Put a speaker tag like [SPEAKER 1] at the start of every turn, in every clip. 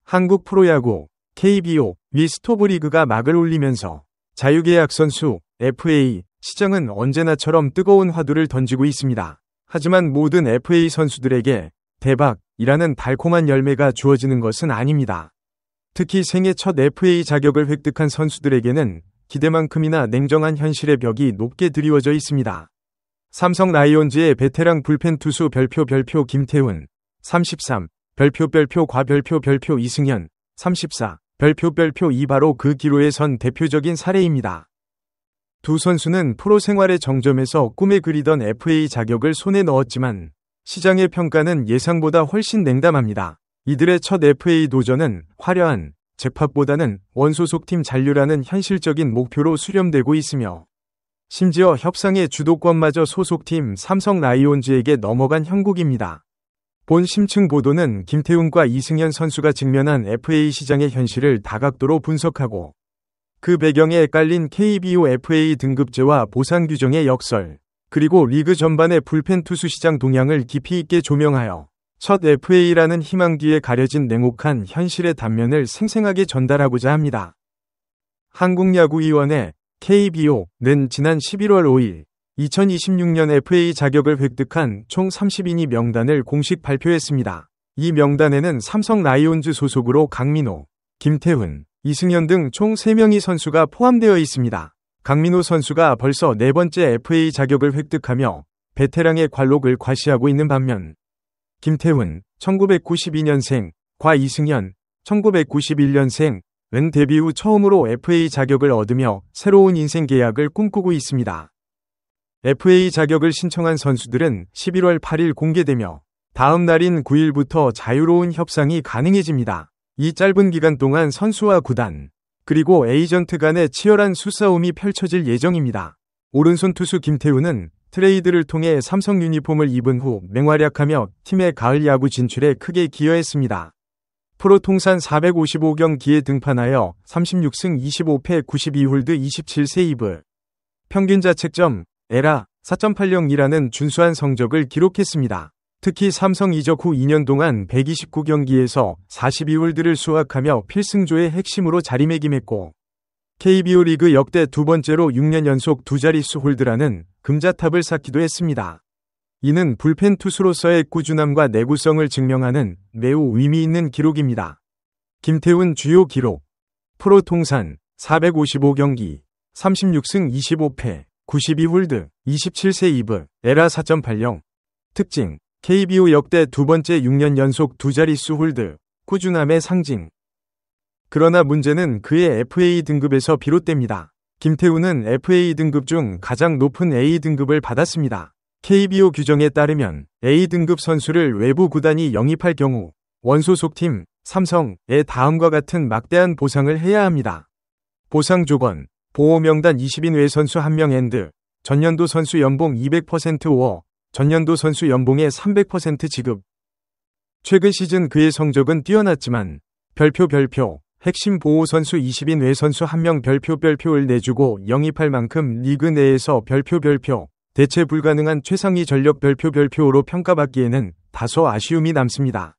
[SPEAKER 1] 한국 프로야구 KBO 스토브리그가 막을 올리면서 자유계약 선수 FA 시장은 언제나처럼 뜨거운 화두를 던지고 있습니다. 하지만 모든 FA 선수들에게 대박이라는 달콤한 열매가 주어지는 것은 아닙니다. 특히 생애 첫 FA 자격을 획득한 선수들에게는 기대만큼이나 냉정한 현실의 벽이 높게 드리워져 있습니다. 삼성 라이온즈의 베테랑 불펜 투수 별표 김태훈 33 별표 과별표 이승현 34 별표 이 바로 그 기로에 선 대표적인 사례입니다. 두 선수는 프로 생활의 정점에서 꿈에 그리던 FA 자격을 손에 넣었지만 시장의 평가는 예상보다 훨씬 냉담합니다. 이들의 첫 FA 도전은 화려한 잭팟보다는 원소속팀 잔류라는 현실적인 목표로 수렴되고 있으며 심지어 협상의 주도권마저 소속팀 삼성 라이온즈에게 넘어간 형국입니다. 본 심층 보도는 김태훈과 이승현 선수가 직면한 FA 시장의 현실을 다각도로 분석하고 그 배경에 깔린 KBO FA 등급제와 보상 규정의 역설, 그리고 리그 전반의 불펜 투수 시장 동향을 깊이 있게 조명하여 첫 FA라는 희망 뒤에 가려진 냉혹한 현실의 단면을 생생하게 전달하고자 합니다. 한국야구위원회 KBO는 지난 11월 5일 2026년 FA 자격을 획득한 총 30인이 명단을 공식 발표했습니다. 이 명단에는 삼성 라이온즈 소속으로 강민호, 김태훈, 이승현 등 총 3명의 선수가 포함되어 있습니다. 강민호 선수가 벌써 4번째 FA 자격을 획득하며 베테랑의 관록을 과시하고 있는 반면 김태훈, 1992년생, 과 이승현, 1991년생, 은 데뷔 후 처음으로 FA 자격을 얻으며 새로운 인생 계약을 꿈꾸고 있습니다. FA 자격을 신청한 선수들은 11월 8일 공개되며 다음 날인 9일부터 자유로운 협상이 가능해집니다. 이 짧은 기간 동안 선수와 구단, 그리고 에이전트 간의 치열한 수싸움이 펼쳐질 예정입니다. 오른손 투수 김태훈은 트레이드를 통해 삼성 유니폼을 입은 후 맹활약하며 팀의 가을 야구 진출에 크게 기여했습니다. 프로 통산 455경기에 등판하여 36승 25패 92홀드 27세이브, 평균 자책점 에라 4.80이라는 준수한 성적을 기록했습니다. 특히 삼성 이적 후 2년 동안 129경기에서 42홀드를 수확하며 필승조의 핵심으로 자리매김했고 KBO 리그 역대 두 번째로 6년 연속 두 자릿수 홀드라는 금자탑을 쌓기도 했습니다. 이는 불펜 투수로서의 꾸준함과 내구성을 증명하는 매우 의미 있는 기록입니다. 김태훈 주요 기록: 프로 통산 455경기, 36승 25패, 92홀드, 27세이브, 에라 4.80. 특징: KBO 역대 두 번째 6년 연속 두 자릿수 홀드, 꾸준함의 상징. 그러나 문제는 그의 FA 등급에서 비롯됩니다. 김태훈은 FA 등급 중 가장 높은 A 등급을 받았습니다. KBO 규정에 따르면 A 등급 선수를 외부 구단이 영입할 경우 원소속팀 삼성에 다음과 같은 막대한 보상을 해야 합니다. 보상 조건: 보호명단 20인 외 선수 1명 앤드 전년도 선수 연봉 200% 오어 전년도 선수 연봉의 300% 지급. 최근 시즌 그의 성적은 뛰어났지만 별표 핵심 보호 선수 20인 외 선수 1명 별표를 내주고 영입할 만큼 리그 내에서 별표 대체 불가능한 최상위 전력 별표로 평가받기에는 다소 아쉬움이 남습니다.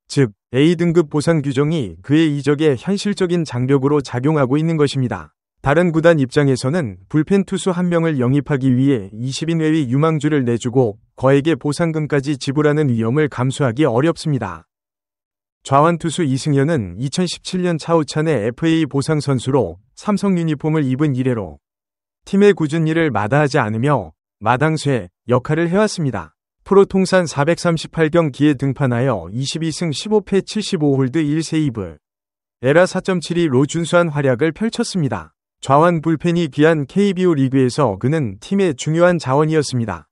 [SPEAKER 1] 즉, A등급 보상 규정이 그의 이적에 현실적인 장벽으로 작용하고 있는 것입니다. 다른 구단 입장에서는 불펜 투수 1명을 영입하기 위해 20인 외의 유망주를 내주고 거액의 보상금까지 지불하는 위험을 감수하기 어렵습니다. 좌완 투수 이승현은 2017년 차우찬의 FA 보상 선수로 삼성 유니폼을 입은 이래로 팀의 꾸준한 일을 마다하지 않으며 마당쇠 역할을 해왔습니다. 프로 통산 438경기에 등판하여 22승 15패 75홀드 1세이브, 에라 4.72로 준수한 활약을 펼쳤습니다. 좌완 불펜이 귀한 KBO 리그에서 그는 팀의 중요한 자원이었습니다.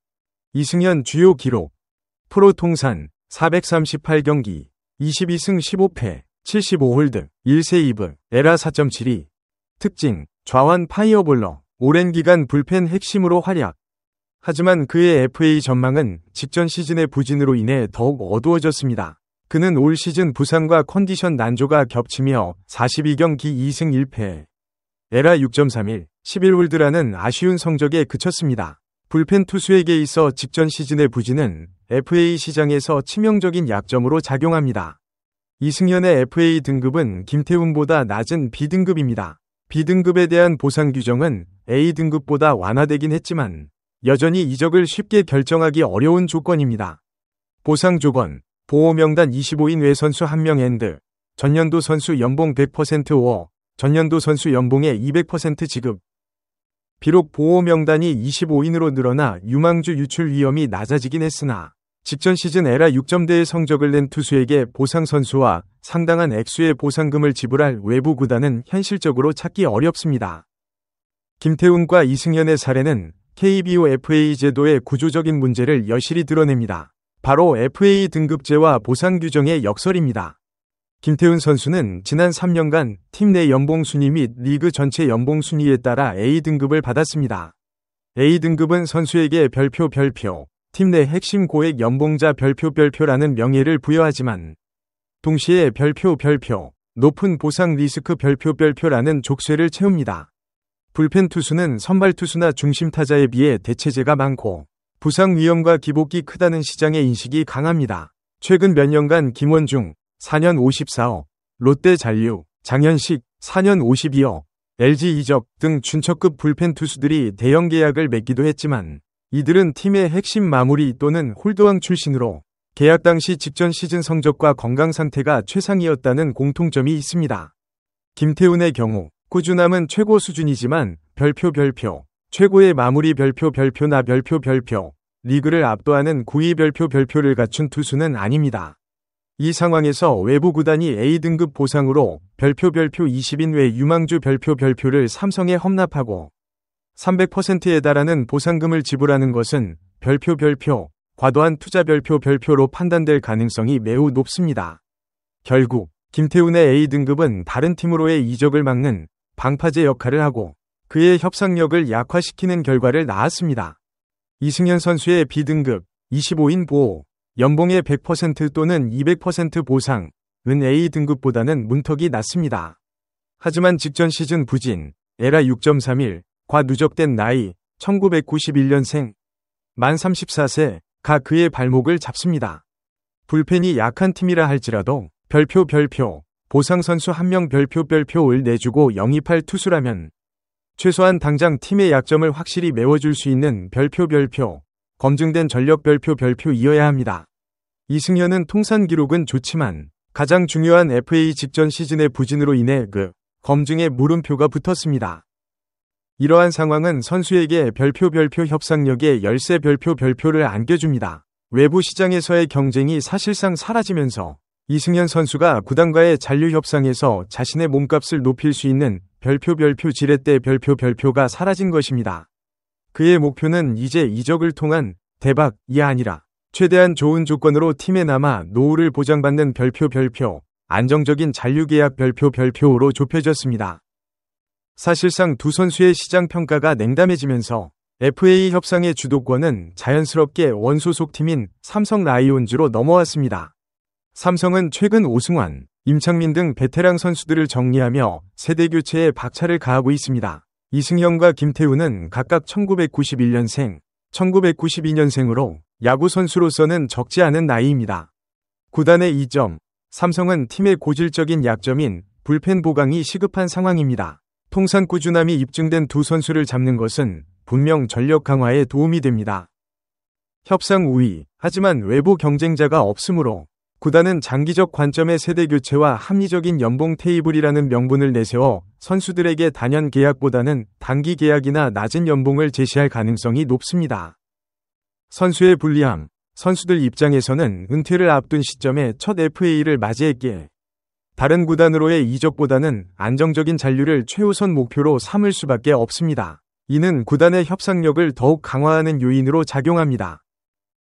[SPEAKER 1] 이승현 주요 기록: 프로 통산 438경기, 22승 15패, 75홀드, 1세이브, 에라 4.72. 특징: 좌완 파이어볼러, 오랜 기간 불펜 핵심으로 활약. 하지만 그의 FA 전망은 직전 시즌의 부진으로 인해 더욱 어두워졌습니다. 그는 올 시즌 부상과 컨디션 난조가 겹치며 42경기 2승 1패, 에라 6.31, 11홀드라는 아쉬운 성적에 그쳤습니다. 불펜 투수에게 있어 직전 시즌의 부진은 FA 시장에서 치명적인 약점으로 작용합니다. 이승현의 FA 등급은 김태훈보다 낮은 B등급입니다. B등급에 대한 보상 규정은 A등급보다 완화되긴 했지만 여전히 이적을 쉽게 결정하기 어려운 조건입니다. 보상 조건, 보호 명단 25인 외 선수 1명 앤드, 전년도 선수 연봉 100% 오어, 전년도 선수 연봉의 200% 지급. 비록 보호 명단이 25인으로 늘어나 유망주 유출 위험이 낮아지긴 했으나 직전 시즌 에라 6점대의 성적을 낸 투수에게 보상 선수와 상당한 액수의 보상금을 지불할 외부 구단은 현실적으로 찾기 어렵습니다. 김태훈과 이승현의 사례는 KBO FA 제도의 구조적인 문제를 여실히 드러냅니다. 바로 FA 등급제와 보상 규정의 역설입니다. 김태훈 선수는 지난 3년간 팀 내 연봉 순위 및 리그 전체 연봉 순위에 따라 A등급을 받았습니다. A등급은 선수에게 별표, 팀 내 핵심 고액 연봉자 별표라는 명예를 부여하지만 동시에 별표, 높은 보상 리스크 별표라는 족쇄를 채웁니다. 불펜 투수는 선발 투수나 중심 타자에 비해 대체제가 많고 부상 위험과 기복이 크다는 시장의 인식이 강합니다. 최근 몇 년간 김원중 4년 54억, 롯데 잔류, 장현식 4년 52억, LG 이적 등 준척급 불펜 투수들이 대형 계약을 맺기도 했지만 이들은 팀의 핵심 마무리 또는 홀드왕 출신으로 계약 당시 직전 시즌 성적과 건강 상태가 최상이었다는 공통점이 있습니다. 김태훈의 경우 꾸준함은 최고 수준이지만 별표, 최고의 마무리 별표나 별표, 리그를 압도하는 9위 별표를 갖춘 투수는 아닙니다. 이 상황에서 외부 구단이 A등급 보상으로 별표 20인 외 유망주 별표를 삼성에 헌납하고 300%에 달하는 보상금을 지불하는 것은 별표, 과도한 투자 별표로 판단될 가능성이 매우 높습니다. 결국 김태훈의 A등급은 다른 팀으로의 이적을 막는 방파제 역할을 하고 그의 협상력을 약화시키는 결과를 낳았습니다. 이승현 선수의 B등급 25인 보호, 연봉의 100% 또는 200% 보상은 A등급보다는 문턱이 낮습니다. 하지만 직전 시즌 부진, 에라 6.31, 과 누적된 나이, 1991년생, 만 34세가 그의 발목을 잡습니다. 불펜이 약한 팀이라 할지라도 별표, 보상 선수 1명 별표를 내주고 영입할 투수라면 최소한 당장 팀의 약점을 확실히 메워줄 수 있는 별표, 검증된 전력 별표이어야 합니다. 이승현은 통산 기록은 좋지만 가장 중요한 FA 직전 시즌의 부진으로 인해 그 검증에 물음표가 붙었습니다. 이러한 상황은 선수에게 별표 협상력에 열쇠 별표를 안겨줍니다. 외부 시장에서의 경쟁이 사실상 사라지면서 이승현 선수가 구단과의 잔류 협상에서 자신의 몸값을 높일 수 있는 별표 지렛대 별표가 사라진 것입니다. 그의 목표는 이제 이적을 통한 대박이 아니라 최대한 좋은 조건으로 팀에 남아 노후를 보장받는 별표, 안정적인 잔류계약 별표로 좁혀졌습니다. 사실상 두 선수의 시장 평가가 냉담해지면서 FA 협상의 주도권은 자연스럽게 원소속 팀인 삼성 라이온즈로 넘어왔습니다. 삼성은 최근 오승환, 임창민 등 베테랑 선수들을 정리하며 세대 교체에 박차를 가하고 있습니다. 이승현과 김태훈은 각각 1991년생, 1992년생으로 야구 선수로서는 적지 않은 나이입니다. 구단의 이점, 삼성은 팀의 고질적인 약점인 불펜 보강이 시급한 상황입니다. 통산 꾸준함이 입증된 두 선수를 잡는 것은 분명 전력 강화에 도움이 됩니다. 협상 우위, 하지만 외부 경쟁자가 없으므로 구단은 장기적 관점의 세대 교체와 합리적인 연봉 테이블이라는 명분을 내세워 선수들에게 단연 계약보다는 단기 계약이나 낮은 연봉을 제시할 가능성이 높습니다. 선수의 불리함, 선수들 입장에서는 은퇴를 앞둔 시점에 첫 FA를 맞이했기에 다른 구단으로의 이적보다는 안정적인 잔류를 최우선 목표로 삼을 수밖에 없습니다. 이는 구단의 협상력을 더욱 강화하는 요인으로 작용합니다.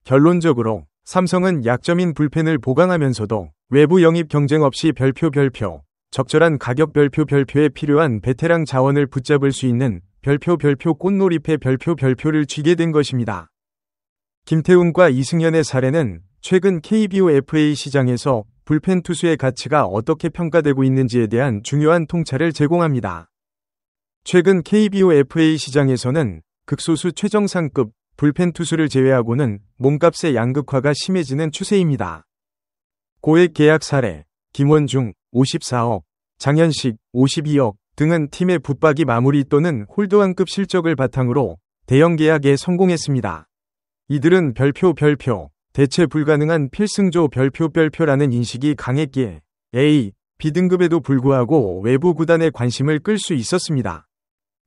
[SPEAKER 1] 결론적으로 삼성은 약점인 불펜을 보강하면서도 외부 영입 경쟁 없이 별표, 적절한 가격 별표에 필요한 베테랑 자원을 붙잡을 수 있는 별표 꽃놀이패 별표를 쥐게 된 것입니다. 김태훈과 이승현의 사례는 최근 KBO FA 시장에서 불펜 투수의 가치가 어떻게 평가되고 있는지에 대한 중요한 통찰을 제공합니다. 최근 KBO FA 시장에서는 극소수 최정상급 불펜 투수를 제외하고는 몸값의 양극화가 심해지는 추세입니다. 고액 계약 사례, 김원중 54억, 장현식 52억 등은 팀의 붙박이 마무리 또는 홀드왕급 실적을 바탕으로 대형 계약에 성공했습니다. 이들은 별표, 대체 불가능한 필승조 별표라는 인식이 강했기에 A, B등급에도 불구하고 외부 구단의 관심을 끌 수 있었습니다.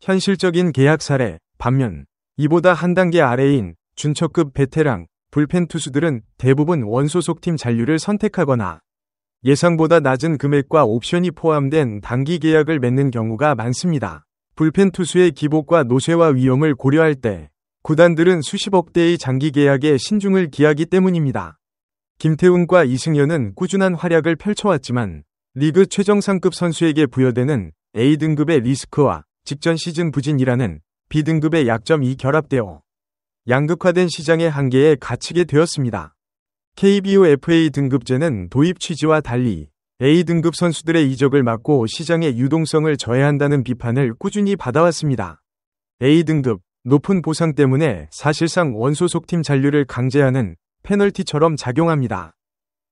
[SPEAKER 1] 현실적인 계약 사례, 반면 이보다 한 단계 아래인 준처급 베테랑, 불펜 투수들은 대부분 원소속팀 잔류를 선택하거나 예상보다 낮은 금액과 옵션이 포함된 단기 계약을 맺는 경우가 많습니다. 불펜 투수의 기복과 노쇠화 위험을 고려할 때 구단들은 수십억대의 장기 계약에 신중을 기하기 때문입니다. 김태훈과 이승현은 꾸준한 활약을 펼쳐왔지만 리그 최정상급 선수에게 부여되는 A등급의 리스크와 직전 시즌 부진이라는 B등급의 약점이 결합되어 양극화된 시장의 한계에 갇히게 되었습니다. KBO FA 등급제는 도입 취지와 달리 A등급 선수들의 이적을 막고 시장의 유동성을 저해한다는 비판을 꾸준히 받아왔습니다. A등급, 높은 보상 때문에 사실상 원소속팀 잔류를 강제하는 페널티처럼 작용합니다.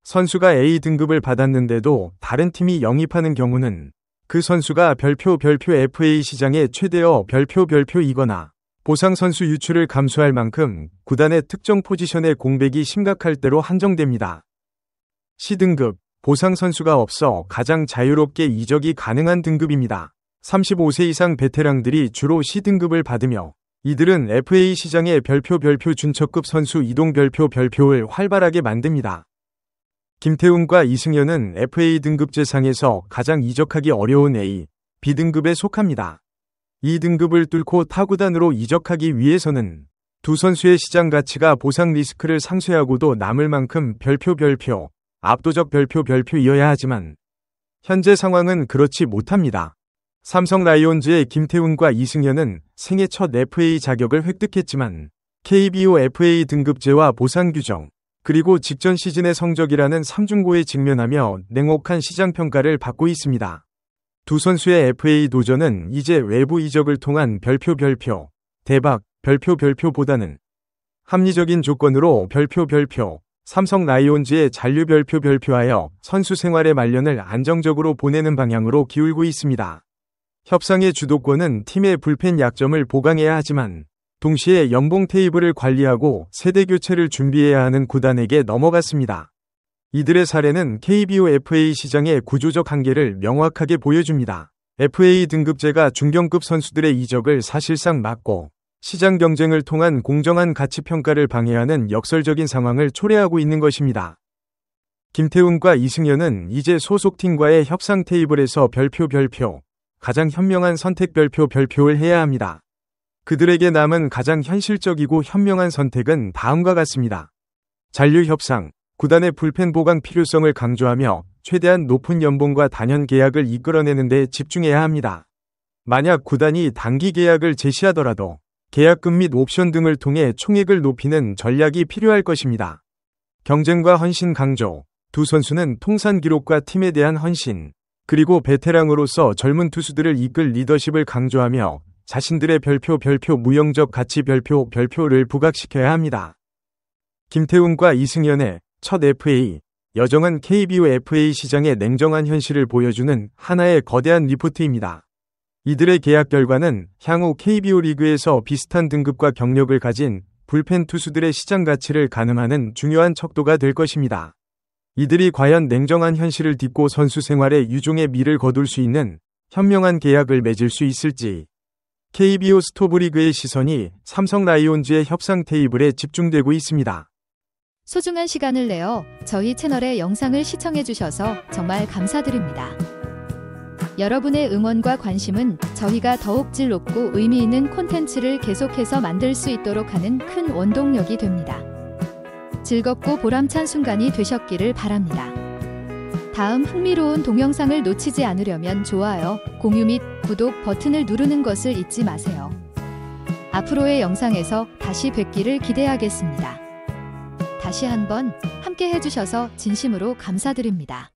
[SPEAKER 1] 선수가 A등급을 받았는데도 다른 팀이 영입하는 경우는 그 선수가 별표 FA 시장의 최대어 별표이거나 보상 선수 유출을 감수할 만큼 구단의 특정 포지션의 공백이 심각할 때로 한정됩니다. C등급, 보상 선수가 없어 가장 자유롭게 이적이 가능한 등급입니다. 35세 이상 베테랑들이 주로 C등급을 받으며 이들은 FA 시장의 별표 준처급 선수 이동 별표를 활발하게 만듭니다. 김태훈과 이승현은 FA 등급제상에서 가장 이적하기 어려운 A, B등급에 속합니다. 이 등급을 뚫고 타구단으로 이적하기 위해서는 두 선수의 시장 가치가 보상 리스크를 상쇄하고도 남을 만큼 별표, 압도적 별표이어야 하지만 현재 상황은 그렇지 못합니다. 삼성 라이온즈의 김태훈과 이승현은 생애 첫 FA 자격을 획득했지만 KBO FA 등급제와 보상 규정, 그리고 직전 시즌의 성적이라는 삼중고에 직면하며 냉혹한 시장 평가를 받고 있습니다. 두 선수의 FA 도전은 이제 외부 이적을 통한 별표, 대박, 별표보다는 합리적인 조건으로 별표, 삼성 라이온즈의 잔류 별표하여 선수 생활의 말년을 안정적으로 보내는 방향으로 기울고 있습니다. 협상의 주도권은 팀의 불펜 약점을 보강해야 하지만 동시에 연봉 테이블을 관리하고 세대 교체를 준비해야 하는 구단에게 넘어갔습니다. 이들의 사례는 KBO FA 시장의 구조적 한계를 명확하게 보여줍니다. FA 등급제가 중견급 선수들의 이적을 사실상 막고 시장 경쟁을 통한 공정한 가치 평가를 방해하는 역설적인 상황을 초래하고 있는 것입니다. 김태훈과 이승현은 이제 소속팀과의 협상 테이블에서 별표, 가장 현명한 선택 별표를 해야 합니다. 그들에게 남은 가장 현실적이고 현명한 선택은 다음과 같습니다. 잔류 협상, 구단의 불펜 보강 필요성을 강조하며 최대한 높은 연봉과 단연 계약을 이끌어내는 데 집중해야 합니다. 만약 구단이 단기 계약을 제시하더라도 계약금 및 옵션 등을 통해 총액을 높이는 전략이 필요할 것입니다. 경쟁과 헌신 강조, 두 선수는 통산 기록과 팀에 대한 헌신, 그리고 베테랑으로서 젊은 투수들을 이끌 리더십을 강조하며 자신들의 별표, 무형적 가치 별표를 부각시켜야 합니다. 김태훈과 이승현의 첫 FA, 여정은 KBO FA 시장의 냉정한 현실을 보여주는 하나의 거대한 리포트입니다. 이들의 계약 결과는 향후 KBO 리그에서 비슷한 등급과 경력을 가진 불펜 투수들의 시장 가치를 가늠하는 중요한 척도가 될 것입니다. 이들이 과연 냉정한 현실을 딛고 선수 생활의 유종의 미를 거둘 수 있는 현명한 계약을 맺을 수 있을지. KBO 스토브리그의 시선이 삼성 라이온즈의 협상 테이블에 집중되고 있습니다.
[SPEAKER 2] 소중한 시간을 내어 저희 채널의 영상을 시청해주셔서 정말 감사드립니다. 여러분의 응원과 관심은 저희가 더욱 질 높고 의미 있는 콘텐츠를 계속해서 만들 수 있도록 하는 큰 원동력이 됩니다. 즐겁고 보람찬 순간이 되셨기를 바랍니다. 다음 흥미로운 동영상을 놓치지 않으려면 좋아요, 공유 및 구독 버튼을 누르는 것을 잊지 마세요. 앞으로의 영상에서 다시 뵙기를 기대하겠습니다. 다시 한번 함께 해주셔서 진심으로 감사드립니다.